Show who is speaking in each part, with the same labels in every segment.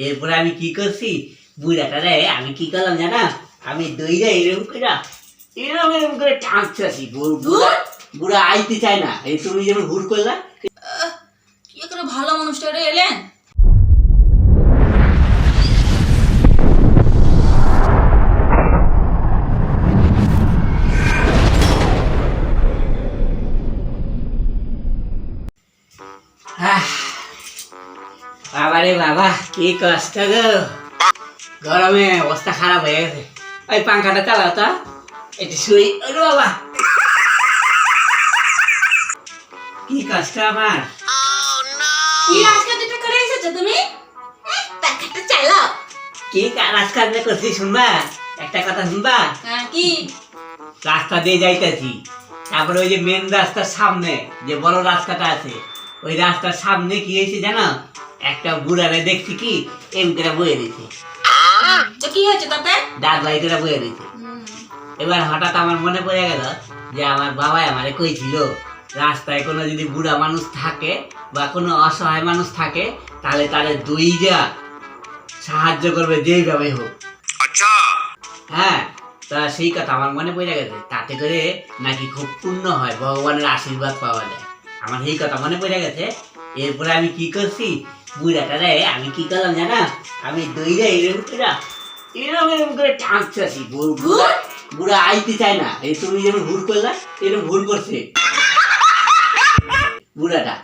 Speaker 1: এরপরে আমি কি করছি, বুড়াটারে আমি কি করলাম জানা, আমি দইরা এরকম করে টানছি। বুড়া আইতে চায় না, এই তুমি যেমন হুড় করলা।
Speaker 2: কি করে ভালো মানুষটা এলেন?
Speaker 1: বাবারে বাবা, কি কষ্ট গো, গরমে অবস্থা খারাপ হয়ে গেছে। ওই পাংখাটা চালাও তো, একটু শুই। ওরে বাবা, কি কষ্ট আমার।
Speaker 2: কি রাজকাজটা করে এসেছো তুমি? পাখাটা চালাও।
Speaker 1: কি রাজকাজ করছি শুনবা? একটা কথা শুনবা?
Speaker 2: কি?
Speaker 1: রাস্তা দিয়ে যাইতেছি, তারপরে ওই যে মেন রাস্তার সামনে যে বড় রাস্তাটা আছে, ওই রাস্তার সামনে কি হয়েছে জানো, একটা বুড়ারে দেখছি কি এম করে বয়ে দিয়েছে।
Speaker 2: তো কি হয়েছে তাতে?
Speaker 1: দাঁত বাই করে বয়ে দিয়েছে। এবার হঠাৎ আমার মনে পড়ে গেল যে আমার বাবাই আমারে কইছিল, রাস্তায় কোনো যদি বুড়া মানুষ থাকে বা কোনো অসহায় মানুষ থাকে, তাহলে তাদের দুইটা সাহায্য করবে যেইভাবে হোক। আচ্ছা, হ্যাঁ, তা সেই কথা আমার মনে পড়ে গেছে, তাতে করে নাকি খুব পূর্ণ হয়, ভগবানের আশীর্বাদ পাওয়া যায়। আমার সেই কথা মনে পড়ে গেছে। এরপরে আমি কি করছি, বুড়াটারে আমি কি করলাম জানা, আমি দইরা এরকম করে টানছি। বুড়া আইতে চায় না, এই তুমি যেমন হুড় করলা এরকম হুড় করছে বুড়াটা।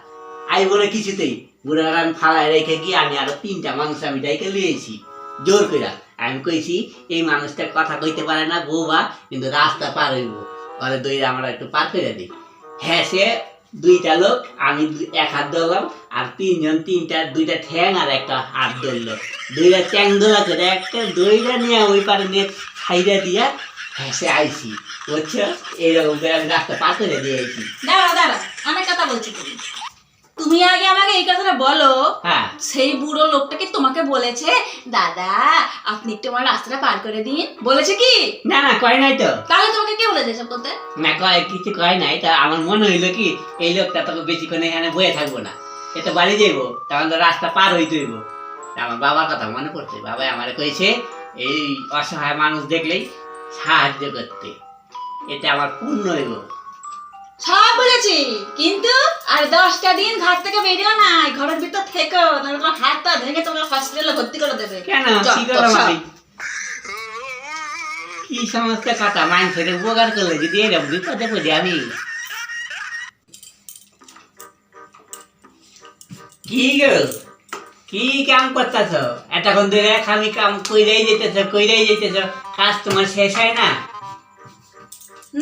Speaker 1: আইব না কিছুতেই। বুড়াটা আমি ফালায় রেখে গিয়ে আমি আরো 3টা মানুষ আমি ডাইকে লিয়েছি জোর করে। আমি কইছি এই মানুষটা কথা কইতে পারে না বউবা, কিন্তু রাস্তা পার হইব, ওরে দইরা আমরা একটু পার করে দিই। হ্যাঁ, সে 2টা লোক, আমি 1 হাত ধরলাম, আর 3জন 2টা ঠ্যাং আর একটা হাত ধরলো। 2টা ঠ্যাং ধরা করে একটা দইরা নিয়ে ওই পারে নিয়ে খাইরা দিয়া হেসে আইছি, বুঝছো? এইরকম করে আমি রাস্তা পার করে দিয়ে আইছি।
Speaker 2: দাঁড়া, অনেক কথা বলছি। তুমি আগে আমাকে এই কথাটা বলো।
Speaker 1: হ্যাঁ,
Speaker 2: সেই বুড়ো লোকটাকে তোমাকে বলেছে দাদা আপনি একটু আমার রাস্তাটা পার করে দিন, বলেছে কি?
Speaker 1: না কয় নাই তো।
Speaker 2: তাহলে তোমাকে কে বলেছে সব করতে?
Speaker 1: না কয়, কিছু কয় নাই। তা আমার মনে হইলো কি এই লোকটা তোকে বেশিক্ষণ এখানে বয়ে থাকবো না, এতো বাড়ি যাইবো, তখন তো রাস্তা পার হইতে হইব। আমার বাবার কথা মনে পড়ছে, বাবা আমার কইছে এই অসহায় মানুষ দেখলেই সাহায্য করতে, এটা আমার পূর্ণ হইব।
Speaker 2: সব বলেছি, কিন্তু আর 10টা দিন ঘর থেকে বেরিও না, ঘরের ভিতর থেকো, তাহলে তোমার হাতটা ভেঙে তোমাকে হসপিটালে ভর্তি করে দেবে।
Speaker 1: কেন, কি করলাম আমি? কি সমস্ত কথা, মানুষের উপকার করলে যদি এরকম বিপদে পড়ি আমি। কি গো, কি কাম করতেছ এতক্ষণ ধরে? খালি কাম কইরাই যেতেছ, কাজ তোমার শেষ হয় না?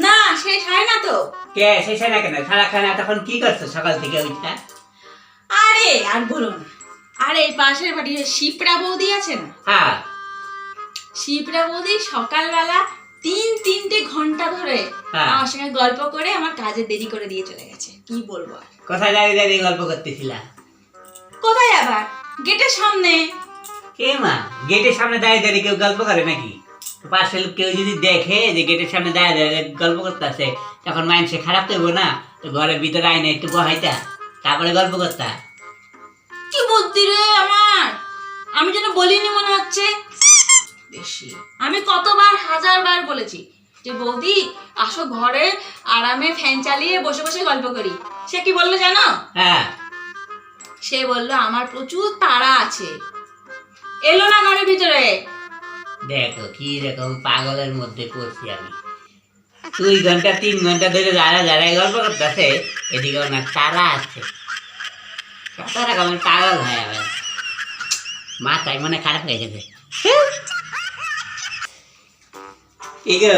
Speaker 2: না, শেষ হয় না তো।
Speaker 1: কে শেষ হয় না কেন? সারাক্ষণ এতক্ষণ কি করছো সকাল থেকে ওইটা?
Speaker 2: আরে আর বলো না, আরে এই পাশের বাড়ির শিপ্রা বৌদি আছে না?
Speaker 1: হ্যাঁ,
Speaker 2: শিপ্রা বৌদি সকালবেলা 3 ঘন্টা ধরে আমার সঙ্গে গল্প করে আমার কাজে দেরি করে দিয়ে চলে গেছে। কি বলবো আর।
Speaker 1: কোথায় দাঁড়িয়ে গল্প করতেছিলা?
Speaker 2: কোথায় আবার? গেটের সামনে।
Speaker 1: কে মা, গেটের সামনে দাঁড়িয়ে কেউ গল্প করে নাকি? পাশে কেউ যদি দেখে যে গেটের সামনে দাঁড়িয়ে গল্প করতেছে, তখন মানুষে খারাপ করবো না? তো ঘরের ভিতরে আইনে একটু বহাইতা, তারপরে গল্প করতা।
Speaker 2: কি বুদ্ধি রে আমার, আমি যেন বলিনি মনে হচ্ছে। বেশি আমি কতবার 1000বার বলেছি যে বৌদি আসো ঘরে আরামে ফ্যান চালিয়ে বসে বসে গল্প করি। সে কি বললো জানো?
Speaker 1: হ্যাঁ,
Speaker 2: সে বললো আমার প্রচুর তাড়া আছে, এলো না ঘরের ভিতরে।
Speaker 1: দেখো কি রকম পাগলের মধ্যে পড়ছি আমি। 2 ঘন্টা 3 ঘন্টা ধরে দাঁড়ায় গল্প করতেছে, এদিকে না তারা আছে। কত রকমের পাগল হয় আমার, মাথায় মনে খারাপ হয়ে গেছে। কি গো,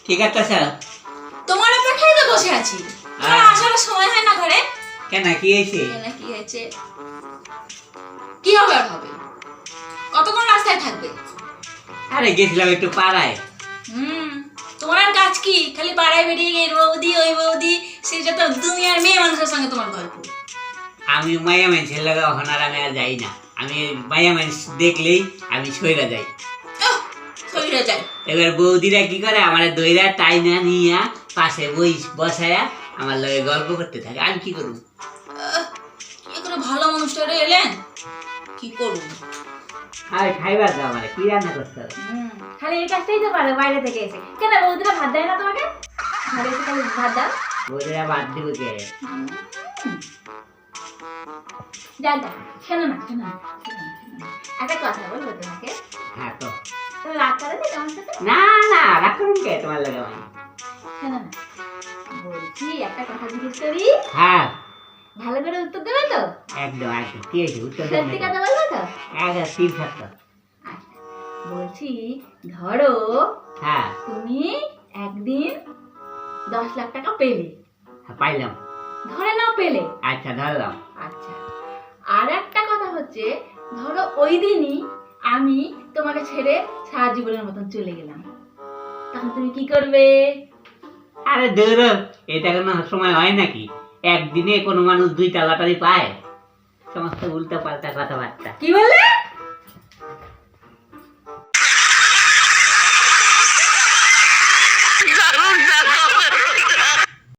Speaker 1: কি করতেছ?
Speaker 2: তোমার অপেক্ষায় তো বসে আছি, তোমার আসার সময় হয় না ঘরে।
Speaker 1: কেন, কি হয়েছে?
Speaker 2: কি হয়েছে? কি হবে আর হবে? কতক্ষণ রাস্তায় থাকবে?
Speaker 1: আরে গেছিলাম একটু পাড়ায়।
Speaker 2: তোমার আর কাজ কি? খালি পাড়ায় বেরিয়ে এই বৌদি ওই বৌদি, সে যত দুনিয়ার মেয়ে মানুষের সঙ্গে তোমার গল্প।
Speaker 1: আমি মায়া মানুষের লাগে ওখানে আর আমি আর যাই না। আমি মায়া মানুষ দেখলেই আমি সইরা যাই। এবার বৌদিরা কি করে, আমার দইরা টাইনা নিয়া পাশে বসায়া আমার লগে গল্প করতে থাকে। আমি কি করবো?
Speaker 2: কি করে ভালো মানুষটা এলেন, কি করবো?
Speaker 1: আর খাইবার দাও মানে কি রান্না করতে হবে?
Speaker 2: খালি এই কাজটাই তো পারো বাইরে থেকে এসে। কেন বৌদিরা ভাত দেয় না তোমাকে? ঘরে এসে খালি ভাত দাও।
Speaker 1: বৌদিরা বাদ দিব কে?
Speaker 2: যা যা, শোনো না, শোনো না, শোনো না, শোনো না। একটা কথা বলবো তোমাকে।
Speaker 1: হ্যাঁ তো।
Speaker 2: তুমি রাগ করে দিই তোমার সাথে?
Speaker 1: না না রাগ করুন কে তোমার লাগে আমি?
Speaker 2: শোনো না, বলছি একটা কথা জিজ্ঞেস করি,
Speaker 1: হ্যাঁ
Speaker 2: ভালো করে উত্তর দেবে তো?
Speaker 1: একদম একদম কি হয়েছে উত্তর দেন
Speaker 2: সত্যি কথা বলবে তো?
Speaker 1: একদম তিন সত্য।
Speaker 2: আচ্ছা, বলছি ধরো
Speaker 1: হ্যাঁ
Speaker 2: তুমি একদিন 10 লাখ টাকা পেলে,
Speaker 1: পাইলাম।
Speaker 2: ধরে নাও পেলে,
Speaker 1: আচ্ছা ধরলাম।
Speaker 2: আচ্ছা, আর একটা কথা হচ্ছে ধরো ওই দিনই আমি তোমাকে ছেড়ে সারা জীবনের মতন চলে গেলাম, তখন তুমি কি করবে?
Speaker 1: আরে দূর, এটা কোনো সময় হয় নাকি? একদিনে কোনো মানুষ 2টা লটারি পায়? সমস্ত উল্টো পাল্টা কথাবার্তা।
Speaker 2: কি বললে?
Speaker 3: দারুণ